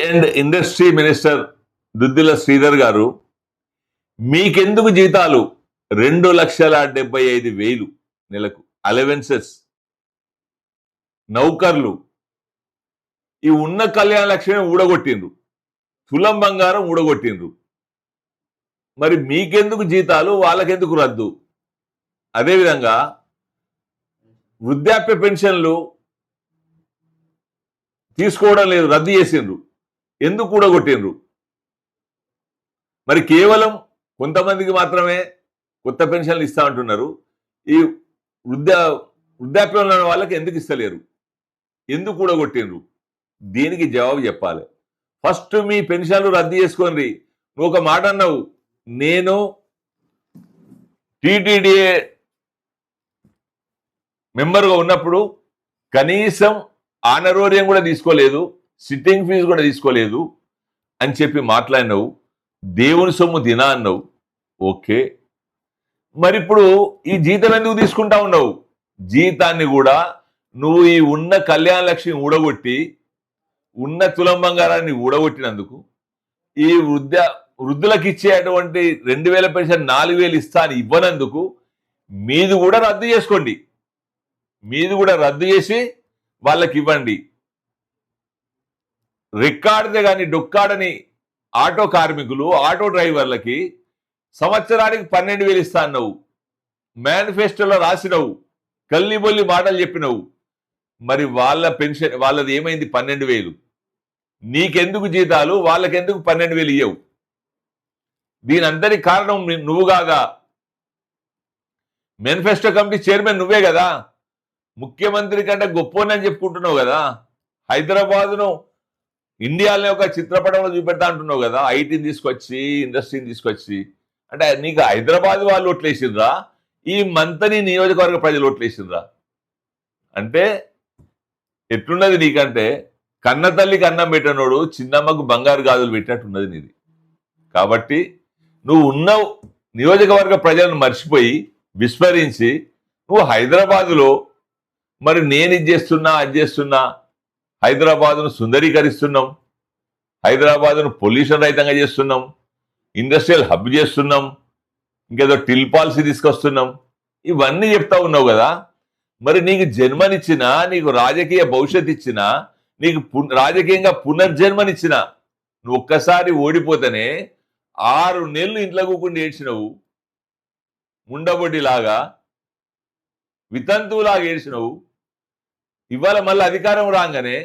And industry minister Duddilla Sridhar గారు, మీకెందుకు జీతాలు 2,75,000 నెలకు అలవెన్సెస్, నౌకర్లు, ఈ ఉన్న కళ్యాణ లక్ష్మి ఊడగొట్టిండ్రు, తులం బంగారం ఊడగొట్టిండ్రు. మరి మీకెందుకు జీతాలు, వాళ్ళకెందుకు రద్దు? అదేవిధంగా వృద్ధాప్య పెన్షన్లు తీసుకోవడం లేదు, రద్దు చేసిండ్రు. ఎందుకు ఊడగొట్టిండ్రు? మరి కేవలం కొంతమందికి మాత్రమే కొత్త పెన్షన్లు ఇస్తా అంటున్నారు. ఈ వృద్ధాప్యంలో ఉన్న వాళ్ళకి ఎందుకు ఇస్తలేరు? ఎందుకు ఊడగొట్టిండ్రు? దీనికి జవాబు చెప్పాలి. ఫస్ట్ మీ పెన్షన్లు రద్దు చేసుకోండి. నువ్వు ఒక మాట అన్నావు, నేను టీటీడీఏ మెంబర్గా ఉన్నప్పుడు కనీసం ఆనరోరియం కూడా తీసుకోలేదు, సిట్టింగ్ ఫీజు కూడా తీసుకోలేదు అని చెప్పి మాట్లాడినావు. దేవుని సొమ్ము తినా అన్నావు. ఓకే, మరి ఇప్పుడు ఈ జీతం ఎందుకు తీసుకుంటా ఉన్నావు? జీతాన్ని కూడా నువ్వు ఈ ఉన్న కళ్యాణ లక్ష్మి ఊడగొట్టి, ఉన్న తులం బంగారాన్ని ఊడగొట్టినందుకు, ఈ వృద్ధులకు ఇచ్చేటువంటి 2,000 పెన్షన్ 4,000 ఇస్తా అని ఇవ్వనందుకు మీది కూడా రద్దు చేసుకోండి. మీది కూడా రద్దు చేసి వాళ్ళకి ఇవ్వండి. రికార్డుదే కానీ డొక్కాడని ఆటో కార్మికులు, ఆటో డ్రైవర్లకి సంవత్సరానికి 12,000 ఇస్తా అన్నావు. మేనిఫెస్టోలో రాసినవు, కల్లిబొల్లి మాటలు చెప్పినవు. మరి వాళ్ళ పెన్షన్ వాళ్ళది ఏమైంది? 12,000. నీకెందుకు జీతాలు, వాళ్ళకెందుకు 12,000 ఇయ్యవు? దీని అందరి కారణం నువ్వు కాగా, మేనిఫెస్టో కమిటీ చైర్మన్ నువ్వే కదా. ముఖ్యమంత్రి కంటే గొప్పని చెప్పుకుంటున్నావు కదా. హైదరాబాద్ను ఇండియాలో ఒక చిత్రపటంలో చూపెడతా అంటున్నావు కదా. ఐటీని తీసుకొచ్చి, ఇండస్ట్రీని తీసుకొచ్చి. అంటే నీకు హైదరాబాద్ వాళ్ళు ఓట్లేసిండ్రా, ఈ మంతని నియోజకవర్గ ప్రజలు ఓట్లేసిండ్రా? అంటే ఎట్లున్నది నీకంటే, కన్న తల్లికి అన్నం పెట్టనోడు చిన్నమ్మకు బంగారు గాజులు పెట్టినట్టున్నది నీది. కాబట్టి నువ్వు ఉన్న నియోజకవర్గ ప్రజలను మర్చిపోయి, విస్మరించి, నువ్వు హైదరాబాదులో మరి నేను ఇది చేస్తున్నా, అది చేస్తున్నా, హైదరాబాదును సుందరీకరిస్తున్నాం, హైదరాబాదును పొల్యూషన్ రహితంగా చేస్తున్నాం, ఇండస్ట్రియల్ హబ్ చేస్తున్నాం, ఇంకేదో టిల్ పాలసీ తీసుకొస్తున్నాం, ఇవన్నీ చెప్తా ఉన్నావు కదా. మరి నీకు జన్మనిచ్చిన, నీకు రాజకీయ భవిష్యత్తు ఇచ్చిన, నీకు రాజకీయంగా పునర్జన్మనిచ్చిన నువ్వు ఒక్కసారి ఓడిపోతేనే 6 నెలలు ఇంట్లో కూకుండా ఏడ్చినవు, ముండబొడ్డిలాగా వితంతువులాగా ఏడ్చినవు. ఇవాళ మళ్ళీ అధికారం రాగానే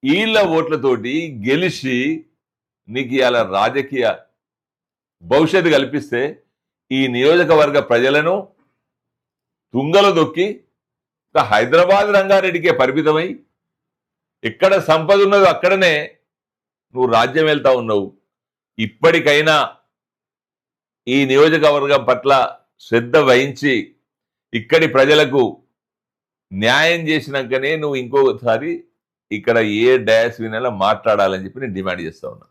వీళ్ళ ఓట్లతోటి గెలిచి నీకు ఇవాళ రాజకీయ భవిష్యత్తు కల్పిస్తే ఈ నియోజకవర్గ ప్రజలను తుంగలో దొక్కి హైదరాబాద్ రంగారెడ్డికే పరిమితమై, ఎక్కడ సంపద ఉన్నదో అక్కడనే నువ్వు రాజ్యం వెళ్తా ఉన్నావు. ఇప్పటికైనా ఈ నియోజకవర్గం పట్ల శ్రద్ధ వహించి ఇక్కడి ప్రజలకు న్యాయం చేసినాకనే నువ్వు ఇంకోసారి ఇక్కడ ఏ డయాస్ వినేలా మాట్లాడాలని చెప్పి నేను డిమాండ్ చేస్తా ఉన్నా.